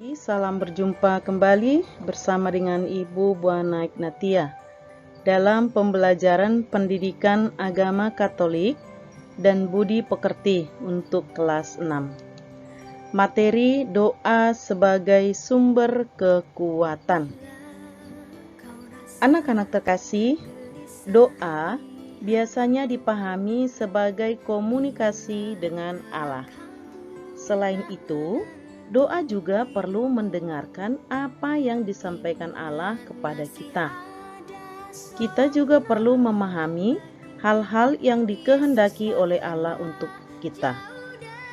Salam berjumpa kembali bersama dengan Ibu Buana Ignatia dalam pembelajaran pendidikan agama Katolik dan budi pekerti untuk kelas 6. Materi doa sebagai sumber kekuatan. Anak-anak terkasih, doa biasanya dipahami sebagai komunikasi dengan Allah. Selain itu, doa juga perlu mendengarkan apa yang disampaikan Allah kepada kita. Kita juga perlu memahami hal-hal yang dikehendaki oleh Allah untuk kita.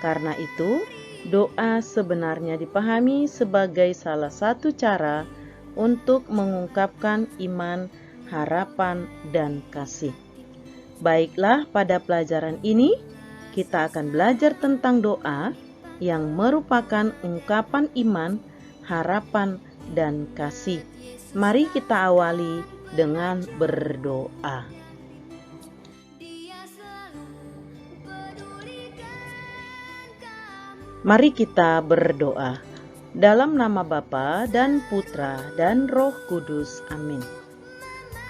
Karena itu, doa sebenarnya dipahami sebagai salah satu cara untuk mengungkapkan iman, harapan, dan kasih. Baiklah, pada pelajaran ini kita akan belajar tentang doa yang merupakan ungkapan iman, harapan, dan kasih. Mari kita awali dengan berdoa. Mari kita berdoa. Dalam nama Bapa dan Putra dan Roh Kudus. Amin.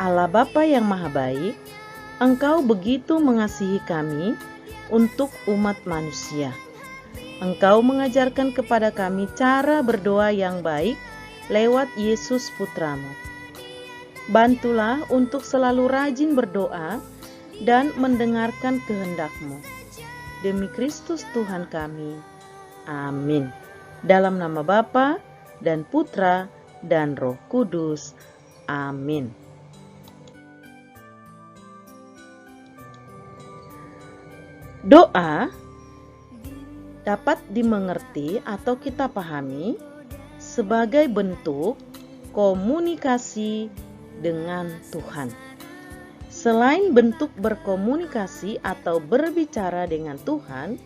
Allah Bapa yang Maha Baik, Engkau begitu mengasihi kami untuk umat manusia. Engkau mengajarkan kepada kami cara berdoa yang baik lewat Yesus Putramu. Bantulah untuk selalu rajin berdoa dan mendengarkan kehendak-Mu. Demi Kristus Tuhan kami. Amin. Dalam nama Bapa dan Putra dan Roh Kudus. Amin. Doa dapat dimengerti atau kita pahami sebagai bentuk komunikasi dengan Tuhan. Selain bentuk berkomunikasi atau berbicara dengan Tuhan,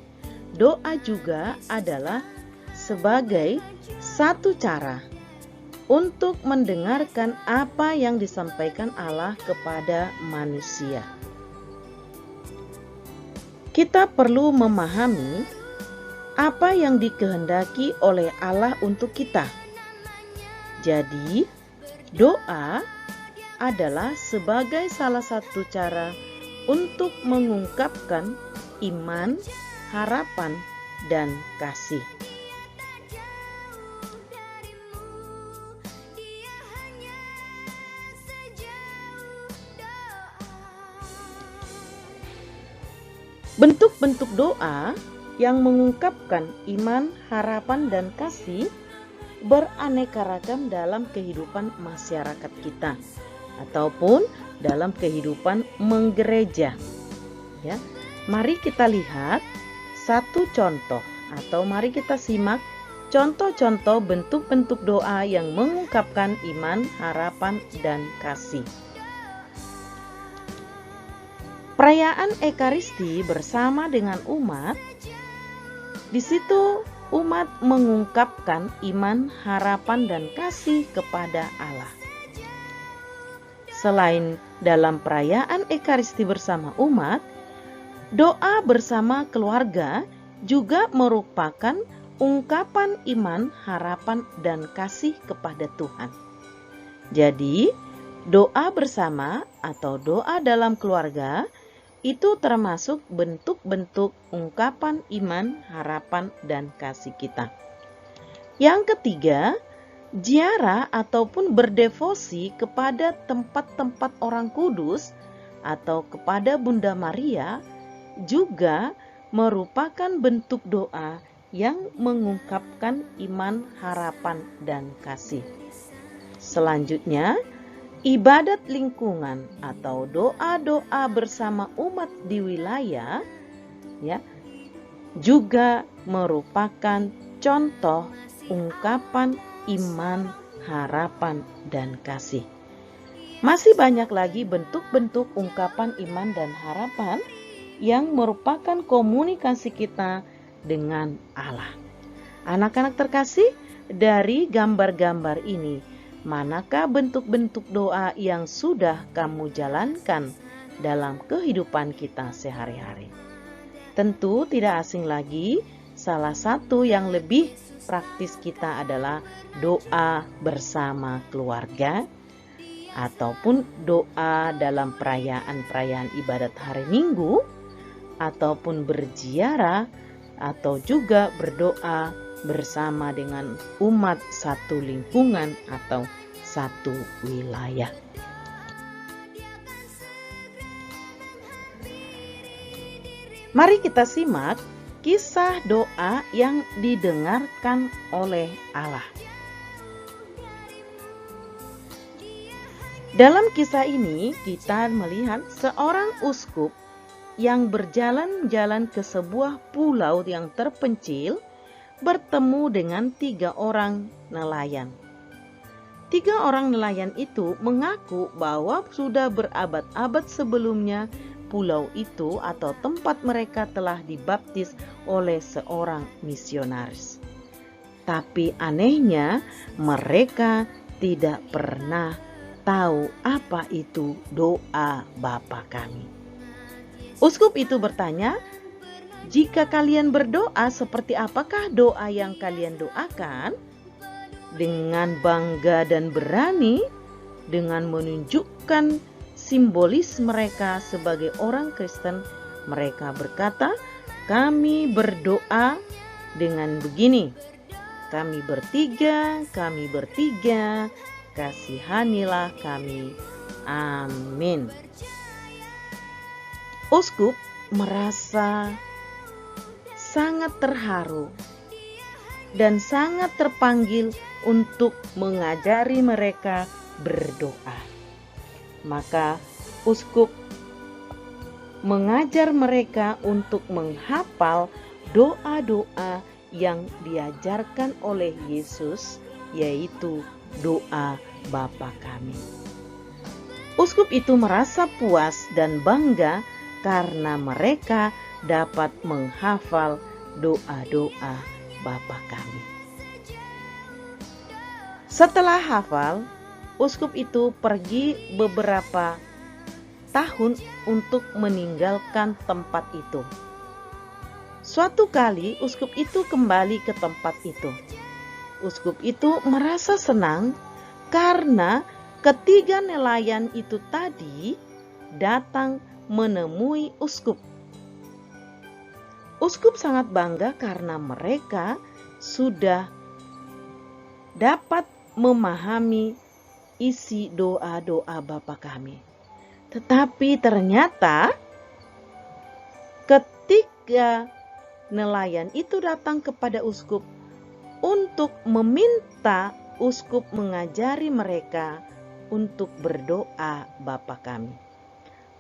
doa juga adalah sebagai satu cara untuk mendengarkan apa yang disampaikan Allah kepada manusia. Kita perlu memahami apa yang dikehendaki oleh Allah untuk kita. Jadi, doa adalah sebagai salah satu cara untuk mengungkapkan iman, harapan, dan kasih. Bentuk-bentuk doa yang mengungkapkan iman, harapan, dan kasih beraneka ragam dalam kehidupan masyarakat kita ataupun dalam kehidupan menggereja. Ya, mari kita lihat satu contoh atau mari kita simak contoh-contoh bentuk-bentuk doa yang mengungkapkan iman, harapan, dan kasih. Perayaan Ekaristi bersama dengan umat. Di situ umat mengungkapkan iman, harapan, dan kasih kepada Allah. Selain dalam perayaan Ekaristi bersama umat, doa bersama keluarga juga merupakan ungkapan iman, harapan, dan kasih kepada Tuhan. Jadi, doa bersama atau doa dalam keluarga itu termasuk bentuk-bentuk ungkapan iman, harapan, dan kasih kita. Yang ketiga, ziarah ataupun berdevosi kepada tempat-tempat orang kudus atau kepada Bunda Maria juga merupakan bentuk doa yang mengungkapkan iman, harapan, dan kasih. Selanjutnya, ibadat lingkungan atau doa-doa bersama umat di wilayah juga merupakan contoh ungkapan iman, harapan, dan kasih. Masih banyak lagi bentuk-bentuk ungkapan iman dan harapan yang merupakan komunikasi kita dengan Allah. Anak-anak terkasih, dari gambar-gambar ini, manakah bentuk-bentuk doa yang sudah kamu jalankan dalam kehidupan kita sehari-hari? Tentu tidak asing lagi salah satu yang lebih praktis kita adalah doa bersama keluarga, ataupun doa dalam perayaan-perayaan ibadat hari Minggu, ataupun berziarah, atau juga berdoa bersama dengan umat satu lingkungan atau satu wilayah. Mari kita simak kisah doa yang didengarkan oleh Allah. Dalam kisah ini kita melihat seorang uskup yang berjalan-jalan ke sebuah pulau yang terpencil bertemu dengan 3 orang nelayan. 3 orang nelayan itu mengaku bahwa sudah berabad-abad sebelumnya pulau itu atau tempat mereka telah dibaptis oleh seorang misionaris. Tapi anehnya mereka tidak pernah tahu apa itu doa Bapa kami. Uskup itu bertanya, jika kalian berdoa, seperti apakah doa yang kalian doakan? Dengan bangga dan berani, dengan menunjukkan simbolis mereka sebagai orang Kristen, mereka berkata, kami berdoa dengan begini, kami bertiga, kasihanilah kami. Amin. Uskup merasa sangat terharu dan sangat terpanggil untuk mengajari mereka berdoa. Maka uskup mengajar mereka untuk menghafal doa-doa yang diajarkan oleh Yesus, yaitu doa Bapa kami. Uskup itu merasa puas dan bangga karena mereka dapat menghafal doa-doa Bapa kami. Setelah hafal, uskup itu pergi beberapa tahun untuk meninggalkan tempat itu. Suatu kali uskup itu kembali ke tempat itu. Uskup itu merasa senang karena ketiga nelayan itu tadi datang menemui uskup. Uskup sangat bangga karena mereka sudah dapat memahami isi doa-doa Bapa kami. Tetapi ternyata ketika nelayan itu datang kepada uskup untuk meminta uskup mengajari mereka untuk berdoa Bapa kami.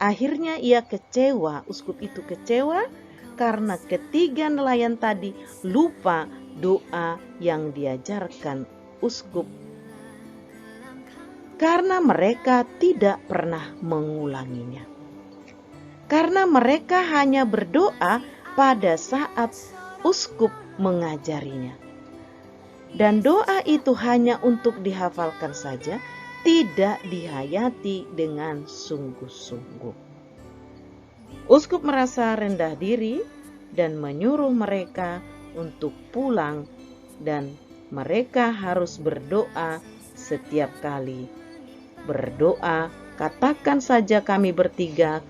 Akhirnya ia kecewa, uskup itu kecewa karena ketiga nelayan tadi lupa doa yang diajarkan uskup. Karena mereka tidak pernah mengulanginya. Karena mereka hanya berdoa pada saat uskup mengajarinya. Dan doa itu hanya untuk dihafalkan saja, tidak dihayati dengan sungguh-sungguh. Uskup merasa rendah diri dan menyuruh mereka untuk pulang, dan mereka harus berdoa setiap kali. Berdoa, katakan saja kami bertiga,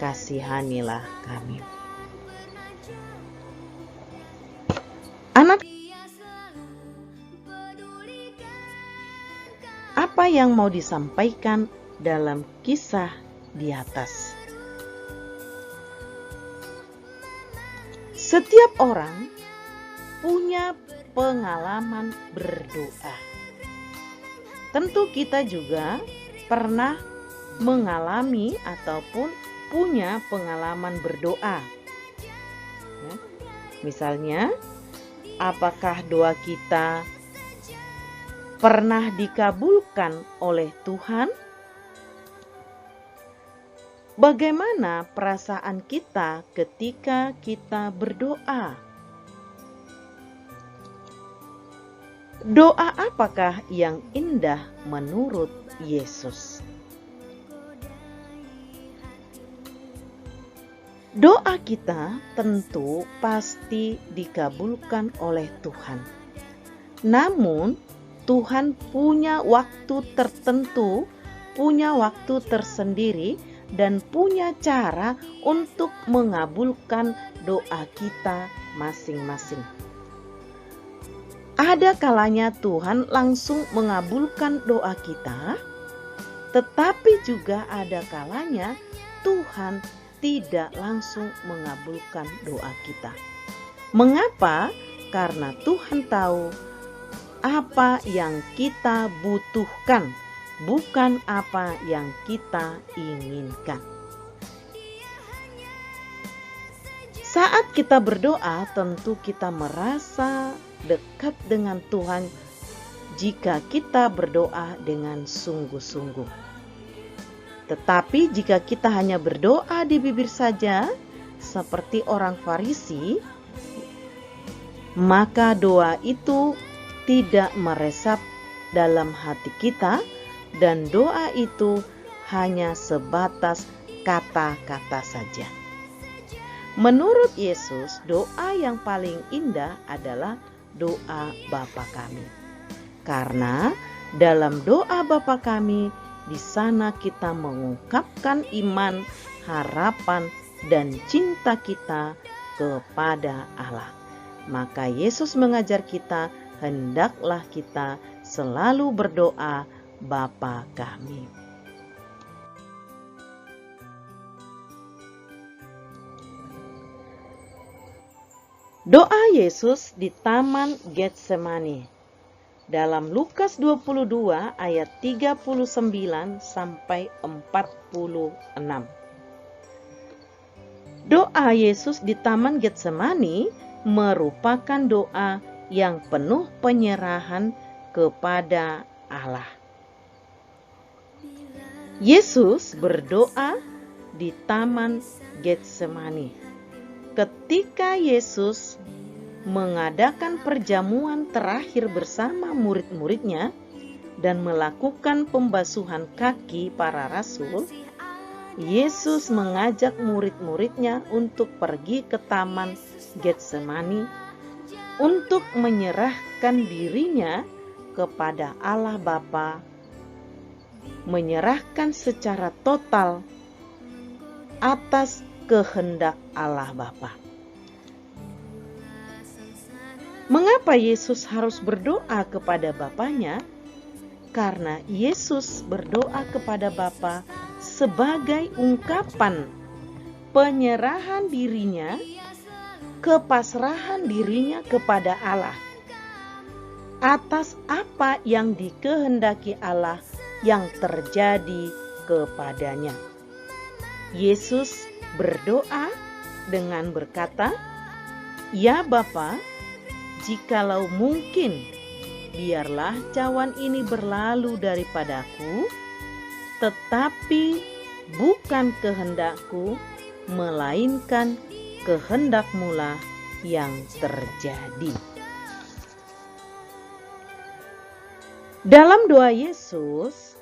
kasihanilah kami. Anak, apa yang mau disampaikan dalam kisah di atas? Setiap orang punya pengalaman berdoa. Tentu kita juga pernah mengalami ataupun punya pengalaman berdoa. Misalnya, apakah doa kita pernah dikabulkan oleh Tuhan? Bagaimana perasaan kita ketika kita berdoa? Doa apakah yang indah menurut Yesus? Doa kita tentu pasti dikabulkan oleh Tuhan. Namun, Tuhan punya waktu tertentu, punya waktu tersendiri, dan punya cara untuk mengabulkan doa kita masing-masing. Ada kalanya Tuhan langsung mengabulkan doa kita, tetapi juga ada kalanya Tuhan tidak langsung mengabulkan doa kita. Mengapa? Karena Tuhan tahu apa yang kita butuhkan, bukan apa yang kita inginkan. Saat kita berdoa, tentu kita merasa dekat dengan Tuhan jika kita berdoa dengan sungguh-sungguh. Tetapi jika kita hanya berdoa di bibir saja, seperti orang Farisi, maka doa itu tidak meresap dalam hati kita, dan doa itu hanya sebatas kata-kata saja. Menurut Yesus, doa yang paling indah adalah doa Bapa kami. Karena dalam doa Bapa kami, di sana kita mengungkapkan iman, harapan, dan cinta kita kepada Allah. Maka Yesus mengajar kita, hendaklah kita selalu berdoa, Bapa kami. Doa Yesus di Taman Getsemani. Dalam Lukas 22 ayat 39 sampai 46. Doa Yesus di Taman Getsemani merupakan doa yang penuh penyerahan kepada Allah. Yesus berdoa di Taman Getsemani. Ketika Yesus mengadakan perjamuan terakhir bersama murid-muridnya dan melakukan pembasuhan kaki para rasul, Yesus mengajak murid-muridnya untuk pergi ke Taman Getsemani untuk menyerahkan dirinya kepada Allah Bapa, menyerahkan secara total atas kehendak Allah Bapa. Mengapa Yesus harus berdoa kepada Bapanya? Karena Yesus berdoa kepada Bapa sebagai ungkapan penyerahan dirinya, kepasrahan dirinya kepada Allah atas apa yang dikehendaki Allah yang terjadi kepadanya. Yesus berdoa dengan berkata, "Ya Bapa, jikalau mungkin, biarlah cawan ini berlalu daripadaku, tetapi bukan kehendakku, melainkan kehendak-Mu-lah yang terjadi." Dalam doa Yesus,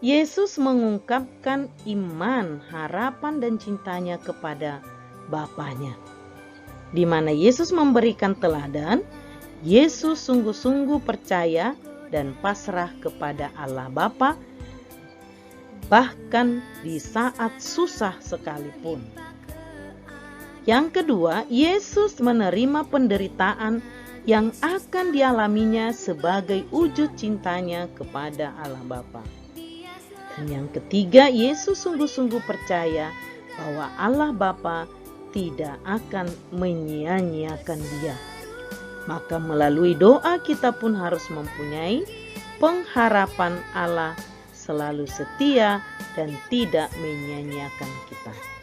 Yesus mengungkapkan iman, harapan, dan cintanya kepada Bapanya. Di mana Yesus memberikan teladan, Yesus sungguh-sungguh percaya dan pasrah kepada Allah Bapa, bahkan di saat susah sekalipun. Yang kedua, Yesus menerima penderitaan yang akan dialaminya sebagai wujud cintanya kepada Allah Bapa. Dan yang ketiga, Yesus sungguh-sungguh percaya bahwa Allah Bapa tidak akan menyia-nyiakan dia. Maka melalui doa kita pun harus mempunyai pengharapan Allah selalu setia dan tidak menyia-nyiakan kita.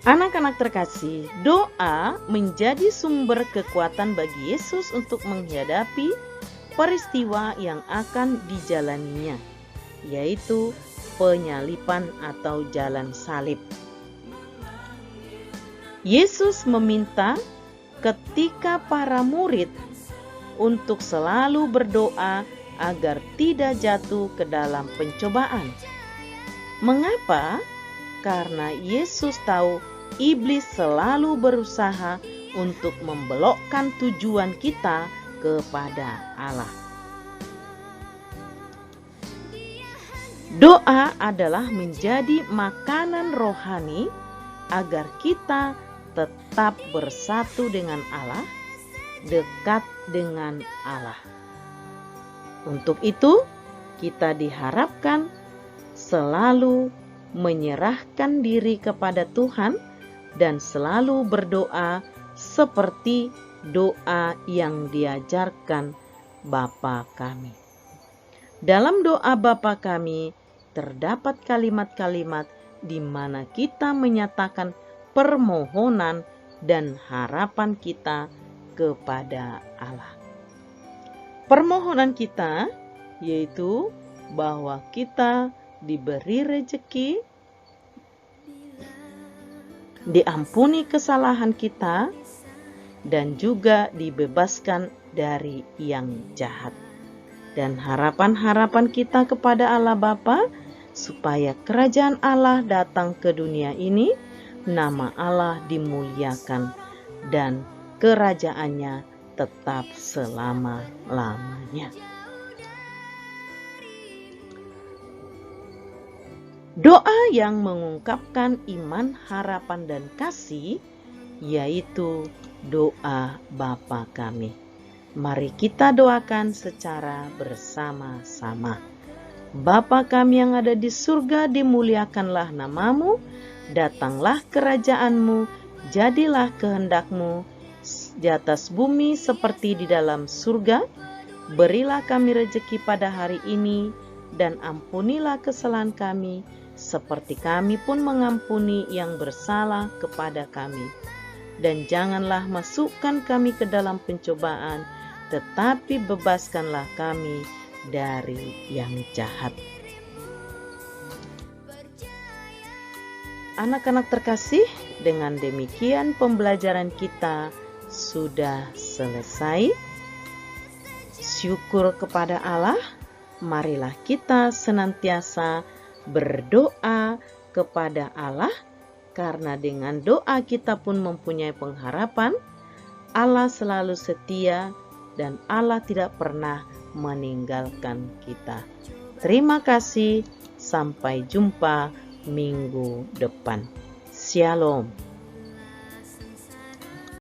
Anak-anak terkasih, doa menjadi sumber kekuatan bagi Yesus untuk menghadapi peristiwa yang akan dijalaninya, yaitu penyaliban atau jalan salib. Yesus meminta ketika para murid untuk selalu berdoa agar tidak jatuh ke dalam pencobaan. Mengapa? Karena Yesus tahu iblis selalu berusaha untuk membelokkan tujuan kita kepada Allah. Doa adalah menjadi makanan rohani agar kita tetap bersatu dengan Allah, dekat dengan Allah. Untuk itu, kita diharapkan selalu menyerahkan diri kepada Tuhan dan selalu berdoa seperti doa yang diajarkan Bapa kami. Dalam doa Bapa kami terdapat kalimat-kalimat di mana kita menyatakan permohonan dan harapan kita kepada Allah. Permohonan kita yaitu bahwa kita diberi rezeki, diampuni kesalahan kita, dan juga dibebaskan dari yang jahat. Dan harapan-harapan kita kepada Allah Bapa supaya kerajaan Allah datang ke dunia ini, nama Allah dimuliakan, dan kerajaannya tetap selama-lamanya. Doa yang mengungkapkan iman, harapan, dan kasih yaitu doa Bapa kami. Mari kita doakan secara bersama-sama. Bapa kami yang ada di surga, dimuliakanlah namamu, datanglah kerajaanmu, jadilah kehendakmu di atas bumi seperti di dalam surga. Berilah kami rezeki pada hari ini, dan ampunilah kesalahan kami, seperti kami pun mengampuni yang bersalah kepada kami. Dan janganlah masukkan kami ke dalam pencobaan, tetapi bebaskanlah kami dari yang jahat. Anak-anak terkasih, dengan demikian pembelajaran kita sudah selesai. Syukur kepada Allah. Marilah kita senantiasa berdoa kepada Allah, karena dengan doa kita pun mempunyai pengharapan. Allah selalu setia dan Allah tidak pernah meninggalkan kita. Terima kasih, sampai jumpa minggu depan. Shalom.